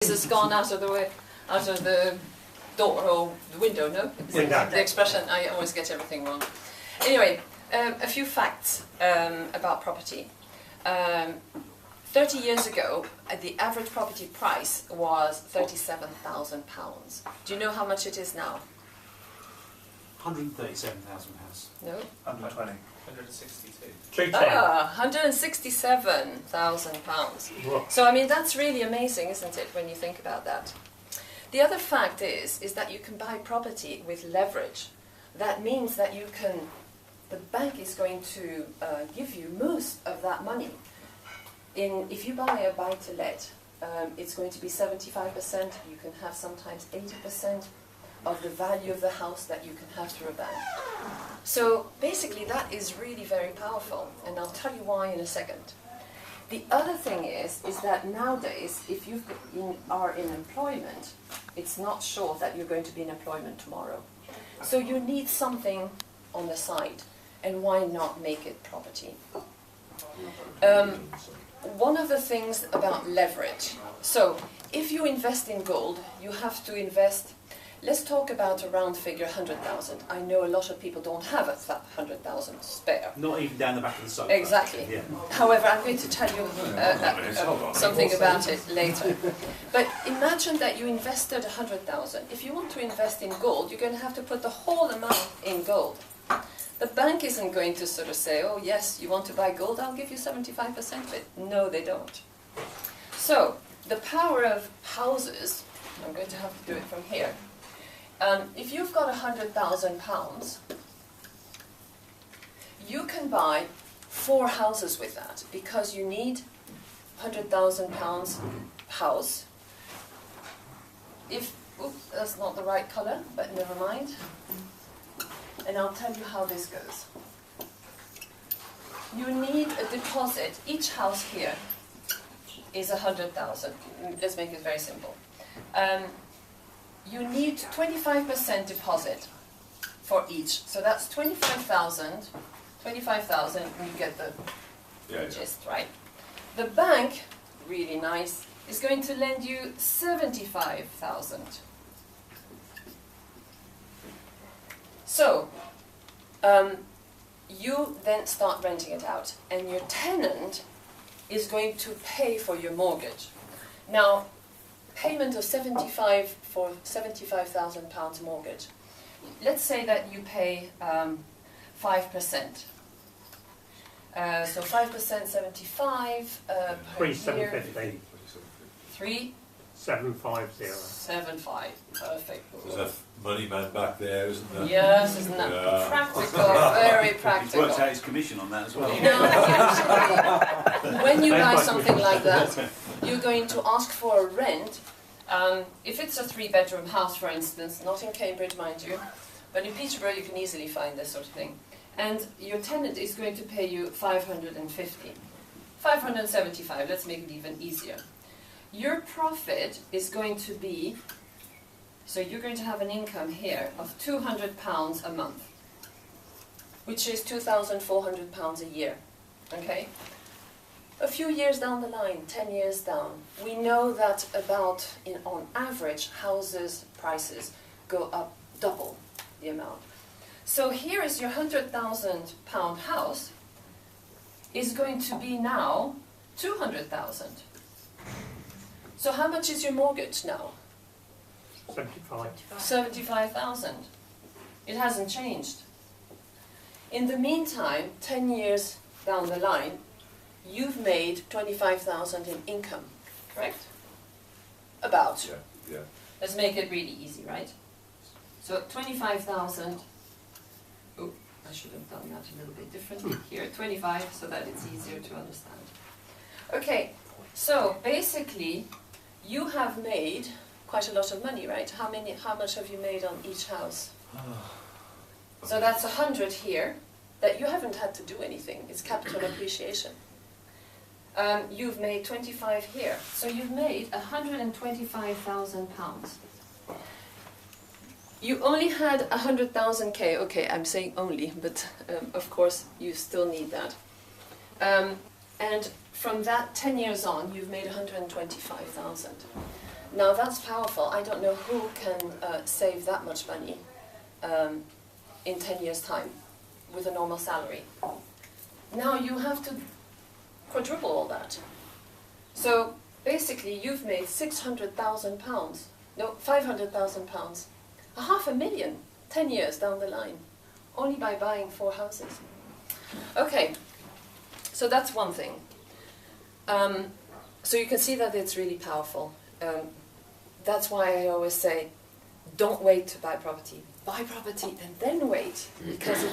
has gone out of the way, out of the door or the window, no? Window. The expression, I always get everything wrong. Anyway, a few facts about property. 30 years ago, the average property price was £37,000. Do you know how much it is now? £137,000. No? 120. 162. £167,000. Whoa. So, I mean, that's really amazing, isn't it, when you think about that? The other fact is that you can buy property with leverage. That means that you can, the bank is going to give you most of that money. If you buy a buy-to-let, it's going to be 75%, you can have sometimes 80% of the value of the house that you can have through a bank. So basically that is really very powerful, and I'll tell you why in a second. The other thing is that nowadays, if you are in employment, it's not sure that you're going to be in employment tomorrow. So you need something on the side, and why not make it property? One of the things about leverage, so if you invest in gold, you have to invest, let's talk about a round figure, 100,000. I know a lot of people don't have 100,000 spare. Not even down the back of the sofa. Exactly. Yeah. However, I'm going to tell you something about it later. But imagine that you invested 100,000. If you want to invest in gold, you're going to have to put the whole amount in gold. The bank isn't going to sort of say, oh yes, you want to buy gold, I'll give you 75% of it. No, they don't. So, the power of houses, I'm going to have to do it from here. If you've got £100,000, you can buy 4 houses with that, because you need £100,000 house. Oops, that's not the right colour, but never mind. And I'll tell you how this goes. You need a deposit. Each house here is 100,000. Let's make it very simple. You need 25% deposit for each. So that's 25,000. 25,000, and you get the gist, right? The bank, really nice, is going to lend you 75,000. So, you then start renting it out, and your tenant is going to pay for your mortgage. Now, payment of £75,000 mortgage. Let's say that you pay 5%. So 5%, 75 per 3750. 3750. 750. Perfect. There's a money man back there, isn't there? Yes, isn't that practical? Very He's practical. worked out his commission on that as well. Now, actually, when you buy something like that, you're going to ask for a rent. If it's a 3-bedroom house, for instance, not in Cambridge, mind you, but in Peterborough you can easily find this sort of thing. And your tenant is going to pay you 550. 575, let's make it even easier. Your profit is going to be, so you're going to have an income here of £200 a month, which is £2,400 a year, okay? A few years down the line, 10 years down, we know that on average, houses' prices go up double the amount. So here is your £100,000 house is going to be now 200,000. So how much is your mortgage now? 75. 75,000. It hasn't changed. In the meantime, 10 years down the line, you've made 25,000 in income, correct? About. Yeah. Let's make it really easy, right? So 25,000. Oh, I should have done that a little bit differently. Here, 25, so that it's easier to understand. Okay, so basically, you have made quite a lot of money, right? How much have you made on each house? So that's 100 here, that you haven't had to do anything. It's capital appreciation. You've made 25 here, so you've made £125,000. You only had 100,000 K. Okay, I'm saying only, but of course you still need that. And from that 10 years on, you've made 125,000. Now that's powerful. I don't know who can save that much money in 10 years' time with a normal salary. Now you have to quadruple all that. So basically you've made £600,000, no, £500,000, £500,000, 10 years down the line, only by buying 4 houses. Okay, so that's one thing. So you can see that it's really powerful. That's why I always say, don't wait to buy property. Buy property and then wait, because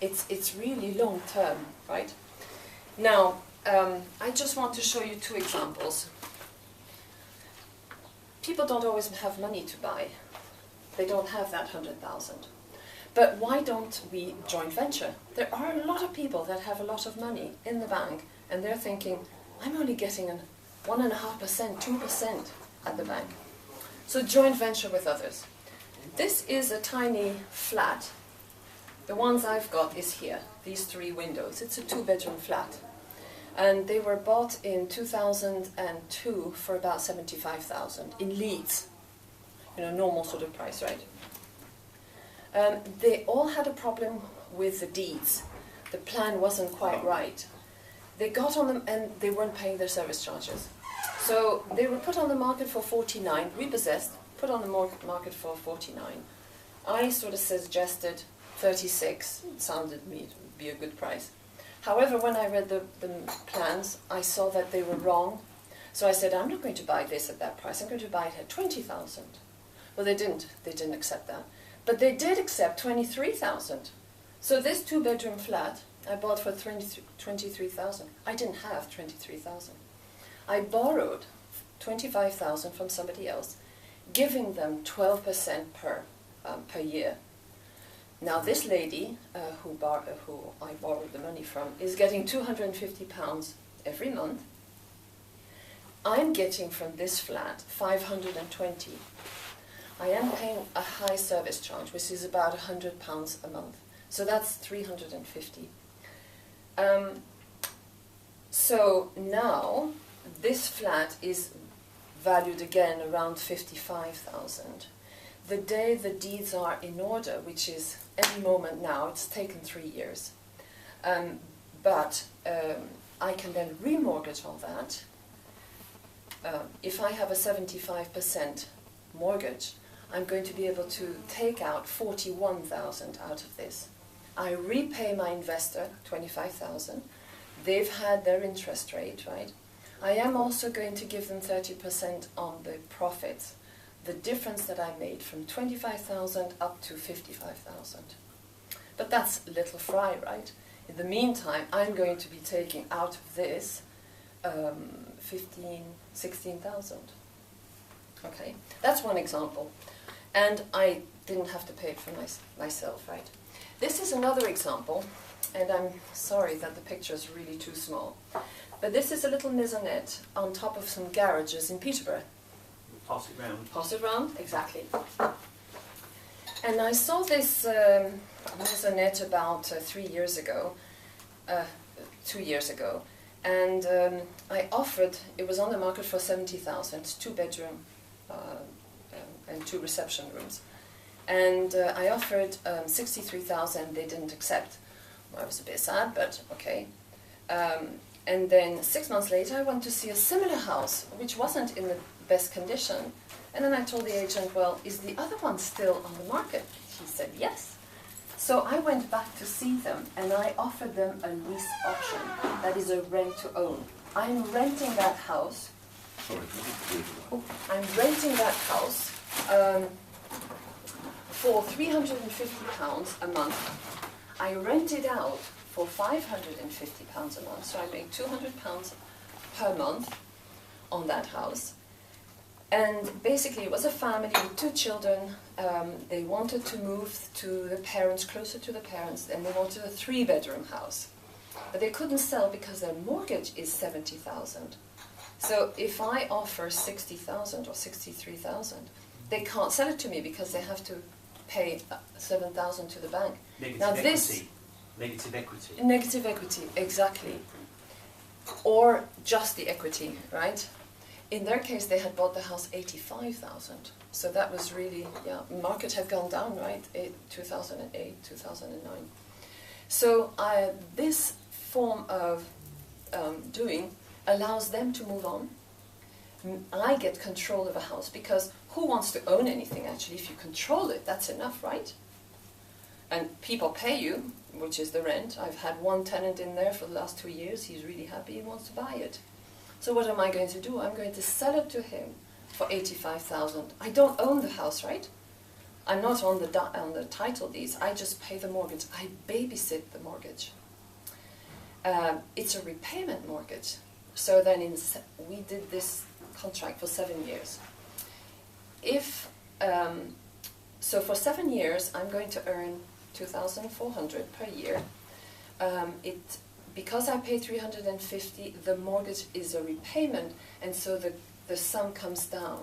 it's really long term, right? Now, I just want to show you 2 examples. People don't always have money to buy. They don't have that 100,000. But why don't we joint venture? There are a lot of people that have a lot of money in the bank, and they're thinking, I'm only getting 1.5%, 2% at the bank. So joint venture with others. This is a tiny flat. The ones I've got is here, these 3 windows. It's a 2-bedroom flat. And they were bought in 2002 for about 75,000 in Leeds. You know, normal sort of price, right? They all had a problem with the deeds. The plan wasn't quite right. They got on them and they weren't paying their service charges. So they were put on the market for 49, repossessed, put on the market for 49. I sort of suggested 36, it sounded to me to be a good price. However, when I read the plans, I saw that they were wrong. So I said, I'm not going to buy this at that price, I'm going to buy it at 20,000. Well, they didn't accept that. But they did accept 23,000. So this 2-bedroom flat, I bought for 23,000. I didn't have 23,000. I borrowed 25,000 from somebody else, giving them 12% per year. Now this lady, who I borrowed the money from, is getting £250 every month. I'm getting from this flat 520. I am paying a high service charge, which is about £100 a month. So that's 350. So now this flat is valued again around 55,000. The day the deeds are in order, which is any moment now, it's taken 3 years. But I can then remortgage all that. If I have a 75% mortgage, I'm going to be able to take out 41,000 out of this. I repay my investor 25,000. They've had their interest rate, right? I am also going to give them 30% on the profits. The difference that I made from 25,000 up to 55,000. But that's little fry, right? In the meantime, I'm going to be taking out of this 16,000. Okay, that's one example. And I didn't have to pay it for myself, right? This is another example, and I'm sorry that the picture is really too small. But this is a little maisonette on top of some garages in Peterborough. Pass it round. Pass it round, exactly. And I saw this maisonette about 3 years ago, 2 years ago, and I offered, it was on the market for 70,000, 2-bedroom and 2 reception rooms. And I offered 63,000, they didn't accept. Well, I was a bit sad, but okay. And then 6 months later, I went to see a similar house, which wasn't in the best condition. And then I told the agent, well, is the other one still on the market? He said, yes. So I went back to see them, and I offered them a lease option, that is a rent-to-own. I'm renting that house. I'm renting that house for £350 a month. I rent it out for £550 a month, so I make £200 per month on that house. And basically it was a family with 2 children. They wanted to move to the parents, closer to the parents, and they wanted a 3-bedroom house. But they couldn't sell because their mortgage is 70,000. So if I offer 60,000 or 63,000, they can't sell it to me because they have to pay 7,000 to the bank. Negative equity. Negative equity, exactly. Or just the equity, right? In their case, they had bought the house 85,000. So that was really, yeah, market had gone down, right? 2008, 2009. So this form of doing allows them to move on. I get control of a house, because who wants to own anything actually? If you control it, that's enough, right? And people pay you, which is the rent. I've had one tenant in there for the last 2 years. He's really happy, he wants to buy it. So what am I going to do? I'm going to sell it to him for 85,000. I don't own the house, right? I'm not on the title deeds. I just pay the mortgage. I babysit the mortgage. It's a repayment mortgage. So then we did this contract for 7 years. So for 7 years, I'm going to earn 2,400 per year. Because I pay 350, the mortgage is a repayment, and so the sum comes down.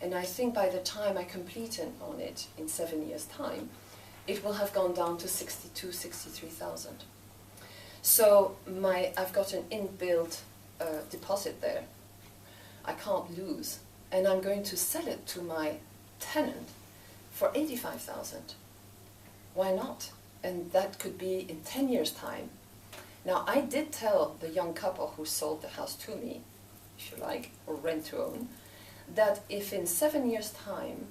And I think by the time I complete on it in 7 years' time, it will have gone down to 62, 63,000. So I've got an inbuilt deposit there. I can't lose. And I'm going to sell it to my tenant for 85,000. Why not? And that could be in 10 years' time. Now, I did tell the young couple who sold the house to me, if you like, or rent to own, that if in 7 years' time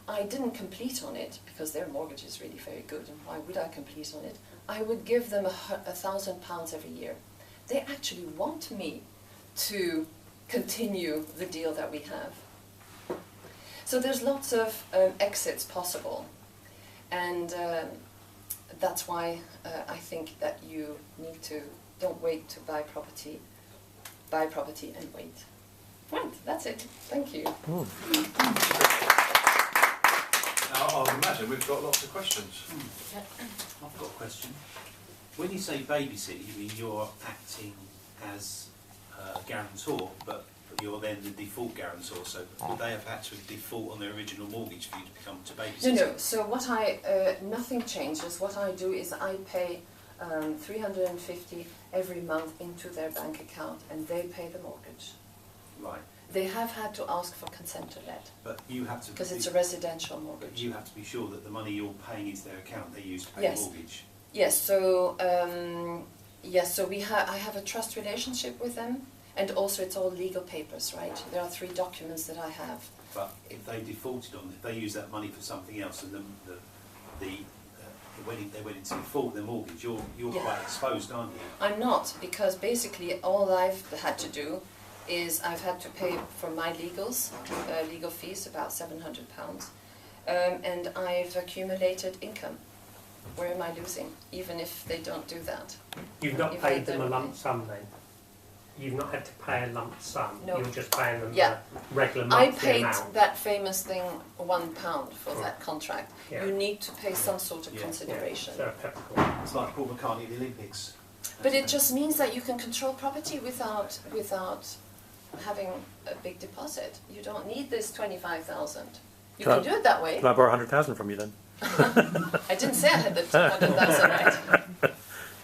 I didn't complete on it, because their mortgage is really very good, and why would I complete on it, I would give them £1,000 every year. They actually want me to continue the deal that we have. So there's lots of exits possible, and that's why I think that you need to, don't wait to buy property and wait. Right, that's it. Thank you. Now, I would imagine we've got lots of questions. I've got a question. When you say babysit, you mean you're acting as a guarantor, but you're then the default guarantor, so would they have had to default on their original mortgage for you to become to babysit? No, so what nothing changes. What I do is I pay 350 every month into their bank account, and they pay the mortgage. Right. They have had to ask for consent to let. But you have to... Because it's a residential mortgage. But you have to be sure that the money you're paying into their account they use to pay Yes. the mortgage. Yes, so I have a trust relationship with them, and also it's all legal papers, right? There are 3 documents that I have. But if they defaulted on it, if they use that money for something else, and when they went into default their mortgage, you're Yeah. quite exposed, aren't you? I'm not, because basically all I've had to do is I've had to pay for my legal fees, about £700, and I've accumulated income. Where am I losing, even if they don't do that? You've not If paid they them a don't lump pay. sum then? You've not had to pay a lump sum? No. You're just paying them Yeah. the regular I monthly paid amount? that famous thing £1 for that contract. Yeah. You need to pay some sort of Yeah. consideration. So a peppercorn. It's like Paul McCartney at the Olympics. But it just means that you can control property without having a big deposit. You don't need this 25,000. You Can can do it that way. Can I borrow 100,000 from you then? I didn't say I had the 200,000, right?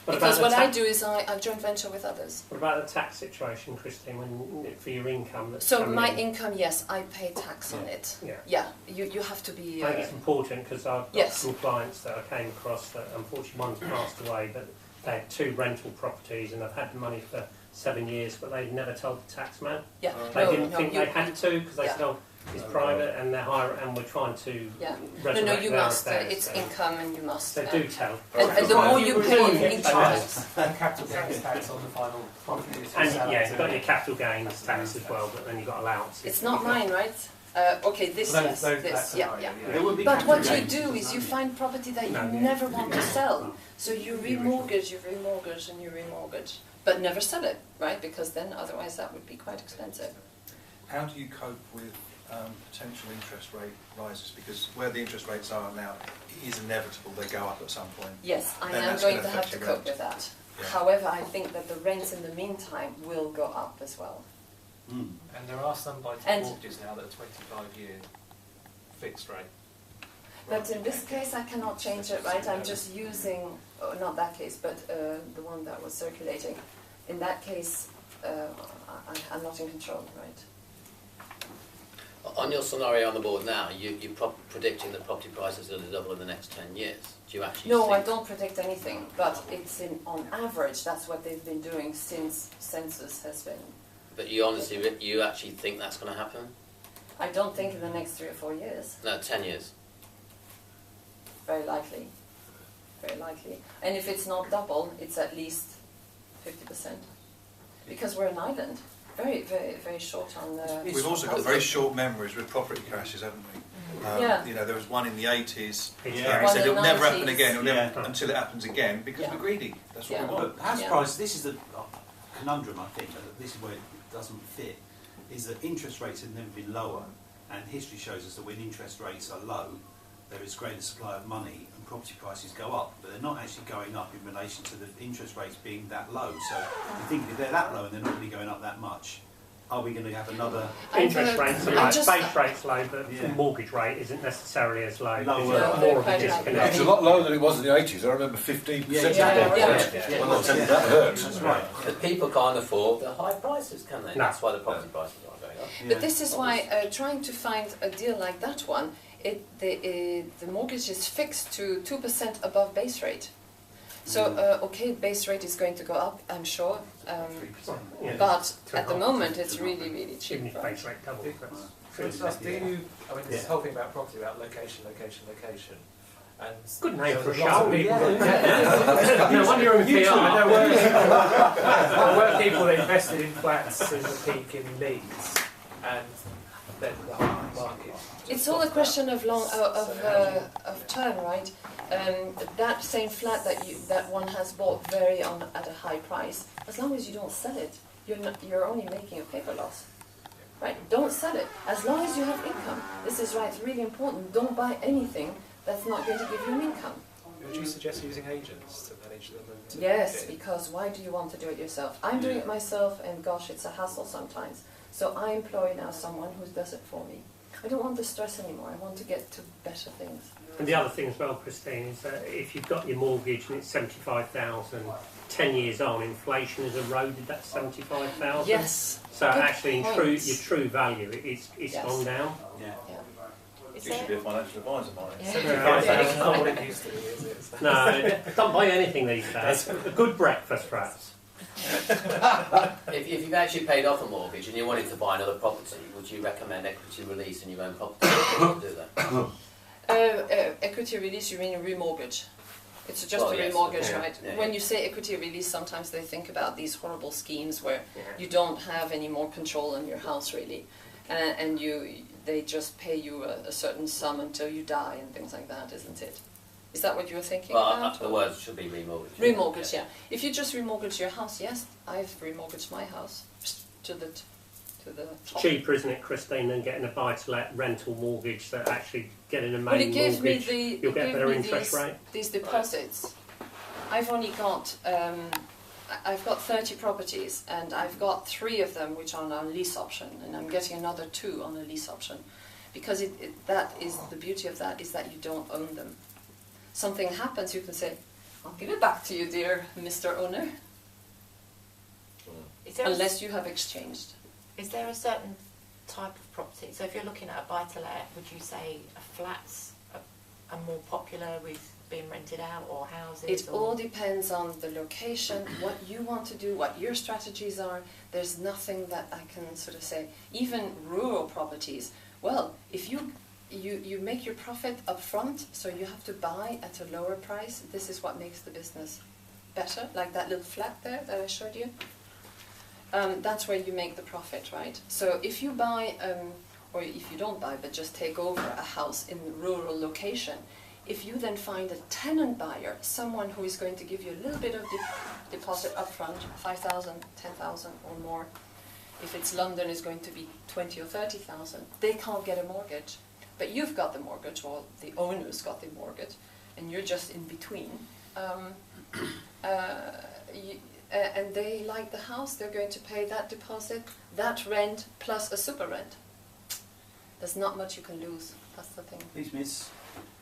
Because what I do is I joint venture with others. What about the tax situation, Christine, for your income? That's So coming my in? income, yes, I pay tax on it. Yeah. Yeah, you have to be... I think it's important because I've got Yes. some clients that I came across that unfortunately one's passed away, but they had 2 rental properties and they've had the money for 7 years, but they'd never told the tax man. Yeah, They no, didn't no, think you, they had to because they yeah. said, oh, it's private and they're higher, and we're trying to yeah. resurrect No, you their must. affairs, It's so- income, and you must. So do tell. And the more you pay in interest, And capital gains tax on the final property. And yeah, you've got your capital gains tax as well, but then you've got allowances. it's not mine, right? Okay, this, yes, this, yeah, yeah. There would be But capital what you gains, do is you find property that you never want to sell. So you remortgage, and you remortgage. But never sell it, right? Because then otherwise that would be quite expensive. How do you cope with potential interest rate rises? Because where the interest rates are now, it is inevitable they go up at some point. Yes, I Then am that's going gonna to have affect to your cope rent. with that. Yeah. However, I think that the rents in the meantime will go up as well. Mm. And there are some buy-to And- mortgages now that are 25-year fixed rate. But in this case, I cannot change it, right? I'm just using, not that case, but the one that was circulating. In that case, I'm not in control, right? On your scenario on the board now, you're predicting that property prices are going to double in the next 10 years. Do you actually No, think... I don't predict anything, but it's on average, that's what they've been doing since census has been. But you honestly, you actually think that's going to happen? I don't think in the next 3 or 4 years. No, 10 years. Very likely. Very likely. And if it's not double, it's at least 50%. Because we're an island. Very, very, very short on the... We've also got very short memories with property crashes, haven't we? Yeah. You know, there was one in the 80s. Yeah. We One said in it'll the never happen 90s. again, it'll never, Yeah. until it happens again, because Yeah. we're greedy. That's what Yeah. we want. But house Yeah. prices, this is the conundrum, I think, this is where it doesn't fit, is that interest rates have never been lower, and history shows us that when interest rates are low, there is greater supply of money and property prices go up, but they're not actually going up in relation to the interest rates being that low. So you think if they're that low and they're not really going up that much, are we going to have another... Interest rates are I low, just- base rate's low, but Yeah. mortgage rate isn't necessarily as low. Lower. You've got No, more of a quite right. disconnect. It's a lot lower than it was in the 80s. I remember 15%. Yeah, yeah, yeah. Well, I'll tell you, that hurt. That's right. But people can't afford the high prices, can they? No. That's why the property prices are going up. But this is why trying to find a deal like that one, the mortgage is fixed to 2% above base rate. So, okay, base rate is going to go up, I'm sure. 3%. Yeah. But at the 2.5%. moment, it's really, really cheap. Even if right? base rate doubles, that's So it's like, do you, I mean, this Yeah. whole thing about property, about location, location, location. And Good name for a there's lots show. of people Yeah. No wonder you're in there PR. were people that invested in flats in the peak in Leeds, and then the whole market. It's all a question of of term, right? That same flat that one has bought at a high price. As long as you don't sell it, you're only making a paper loss, right? Don't sell it. As long as you have income, this is right. It's really important. Don't buy anything that's not going to give you an income. Would you suggest using agents to manage them? And to Yes, because why do you want to do it yourself? I'm doing it myself, and gosh, it's a hassle sometimes. So I employ now someone who does it for me. I don't want the stress anymore. I want to get to better things. And the other thing as well, Christine, is that if you've got your mortgage and it's 75,000, 10 years on, inflation has eroded that 75,000. Yes. So Good actually, in point. your true value, it's Yes. gone down. Yeah. You should be a financial advisor, Martin. It's not what it used to be, is it? So- No, don't buy anything these days. A good breakfast, perhaps. If you've actually paid off a mortgage and you wanted to buy another property, would you recommend equity release in your own property to do that? Equity release, you mean a remortgage? It's just Well, a yes, remortgage, yeah, right? yeah, When yeah. you say equity release, sometimes they think about these horrible schemes where Yeah. you don't have any more control on your house, really, and they just pay you a certain sum until you die and things like that, isn't it? Is that what you were thinking Well, about? the word should be remortgage. Remortgage, yeah. If you just remortgage your house, yes, I've remortgaged my house to the It's top. cheaper, isn't it, Christine, than getting a buy-to-let rental mortgage that actually getting a main But it gives me mortgage. the You'll get it better gives me interest these, rate. these deposits. I've only got I've got 30 properties, and I've got 3 of them which are on a lease option, and I'm getting another 2 on a lease option, because that is the beauty of that, is that you don't own them. Something happens, you can say, "I'll give it back to you, dear Mr. Owner," Is there, unless you have exchanged. is there a certain type of property? So if you're looking at a buy-to-let, would you say flats are more popular with being rented out, or houses? It or? all depends on the location, what you want to do, what your strategies are. There's nothing that I can sort of say. Even rural properties, well, if you make your profit up front, so you have to buy at a lower price, this is what makes the business better, like that little flat there that I showed you. That's where you make the profit, right? So if you buy, or if you don't buy, but just take over a house in a rural location, if you then find a tenant buyer, someone who is going to give you a little bit of deposit up front, 5,000, 10,000 or more, if it's London, it's going to be 20 or 30,000, they can't get a mortgage. But you've got the mortgage, or the owner's got the mortgage, and you're just in between. And they like the house, they're going to pay that deposit, that rent, plus a super rent. There's not much you can lose, that's the thing.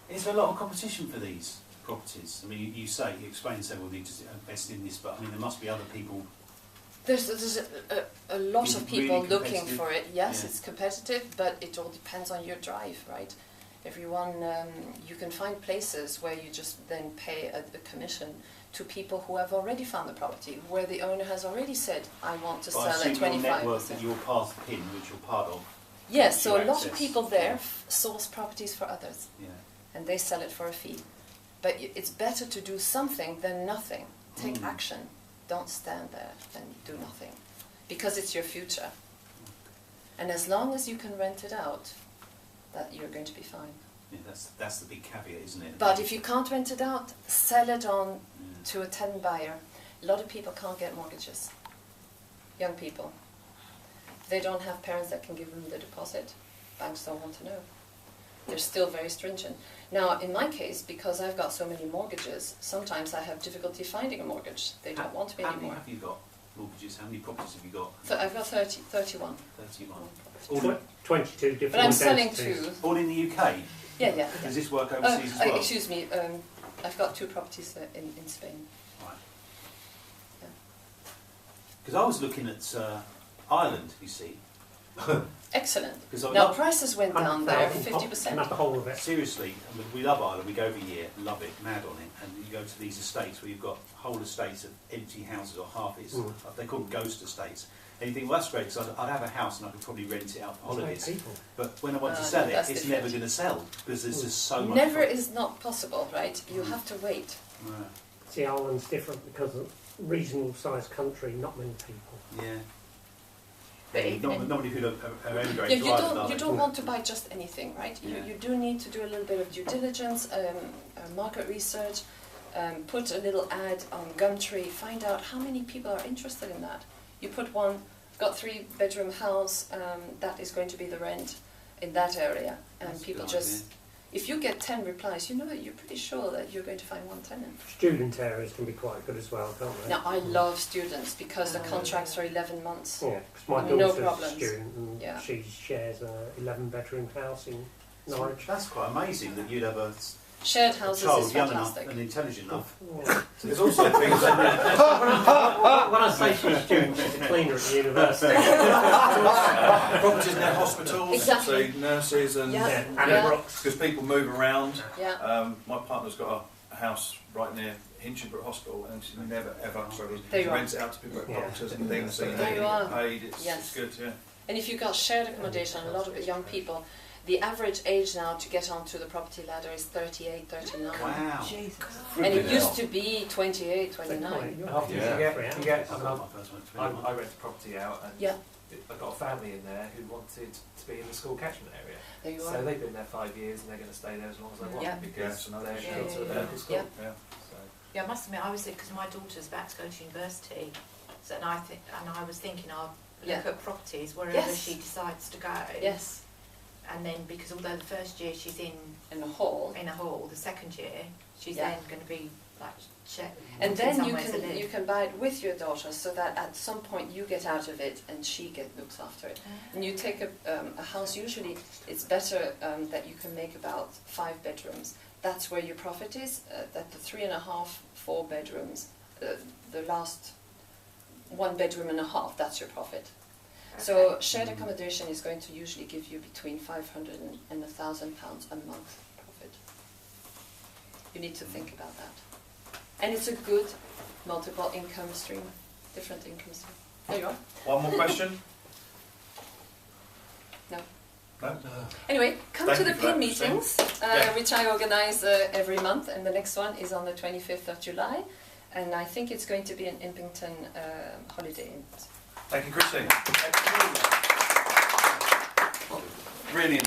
Is there a lot of competition for these properties? I mean, you explain, say, well, you just invest in this, but I mean, there must be other people There's a lot Is of it people really looking competitive? for it. Yes, Yeah. it's competitive, but it all depends on your drive, right? Everyone, you can find places where you just then pay a commission to people who have already found the property, where the owner has already said, I want to But I sell at assume your network 25%. that you're part of PIN, which you're part of. Yes, so you a lot of access. people there source properties for others, Yeah. and they sell it for a fee. But it's better to do something than nothing. Take action. Don't stand there and do nothing, because it's your future. And as long as you can rent it out, that you're going to be fine. Yeah, that's the big caveat, isn't it? But if you can't rent it out, sell it on Yeah. to a tenant buyer. A lot of people can't get mortgages. Young people. They don't have parents that can give them the deposit. Banks don't want to know. They're still very stringent. Now, in my case, because I've got so many mortgages, sometimes I have difficulty finding a mortgage. They don't want me How many anymore. have you got? Mortgages? How many properties have you got? So I've got 31. 31. Tw- 22 different But I'm selling identities. two. All in the UK? Yeah. Does this work overseas as well? Excuse me, I've got 2 properties in Spain. Right. Yeah. Because I was looking at Ireland, you see. Excellent. Because I Now, love, prices went down there 100,000 pop, 50%. Not the whole of it. seriously, we love Ireland. We go every year, love it, mad on it. And you go to these estates where you've got whole estates of empty houses or half it's they call them ghost estates. And you think, well, that's great because I'd have a house and I could probably rent it out for holidays. People. But when I want to No, sell it, that's it's different. never going to sell because there's just so much. Never profit. is not possible, right? You have to wait. Right. See, Ireland's different because of reasonable sized country, not many people. Yeah. But even in- Nobody who are emigrating Yeah, to you Ireland, are you they? don't want to buy just anything, right? Yeah. You do need to do a little bit of due diligence, market research, put a little ad on Gumtree, find out how many people are interested in that. You put one, got 3-bedroom house, that is going to be the rent in that area, and That's a people good just. If you get 10 replies, you know that you're pretty sure that you're going to find one tenant. Student areas can be quite good as well, can't they? Now, I love students because the contracts are 11 months. Yeah, because my No daughter's a problems. student and Yeah. she shares a 11-bedroom house in So Norwich. that's quite amazing that you'd have a Shared houses child is young fantastic. enough and intelligent enough. There's also things that When I say she's a student, she's a cleaner at the university. Properties near hospitals, Exactly. so nurses and Yeah. Yeah, Anna Yeah. Brooks. because people move around. Yeah. My partner's got a house right near Hinchinbrook Hospital, and she never ever There she you are. rents it out to people at Yeah. doctors and things, so you There know you you are. get paid. It's Yes. good, yeah. And if you've got shared accommodation, a lot of young people, the average age now to get onto the property ladder is 38, 39. Wow. And it used to be 28, 29. You're After Yeah. you get I got my first one at 21. I rent a property out and Yeah. I've got a family in there who wanted to be in the school catchment area. There you So are. they've been there 5 years and they're going to stay there as long as they want Yeah. because Yeah, they're yeah, going to yeah, the local school. yeah. Yeah. So. Yeah, I must admit, I was because my daughter's about to go to university, so and I was thinking I'll look Yeah. at properties wherever Yes. she decides to go. Yes, And then because although the first year she's in in the hall. a hall, the second year she's Yeah. then going to be like check. And then you somewhere to can live. you can buy it with your daughter, so that at some point you get out of it and she looks after it. And you take a house. Usually, it's better that you can make about 5 bedrooms. That's where your profit is. That the 3.5, 4 bedrooms, the last 1 bedroom and a half. That's your profit. So shared accommodation is going to usually give you between 500 and £1,000 a month profit. You need to think about that. And it's a good multiple income stream, different income stream. There you are. One more question? No. No? Anyway, come Thank to the you for that, PIN Christine. meetings, Yeah. which I organise every month, and the next one is on the 25th of July. And I think it's going to be an Impington holiday. Thank you, Christine. Really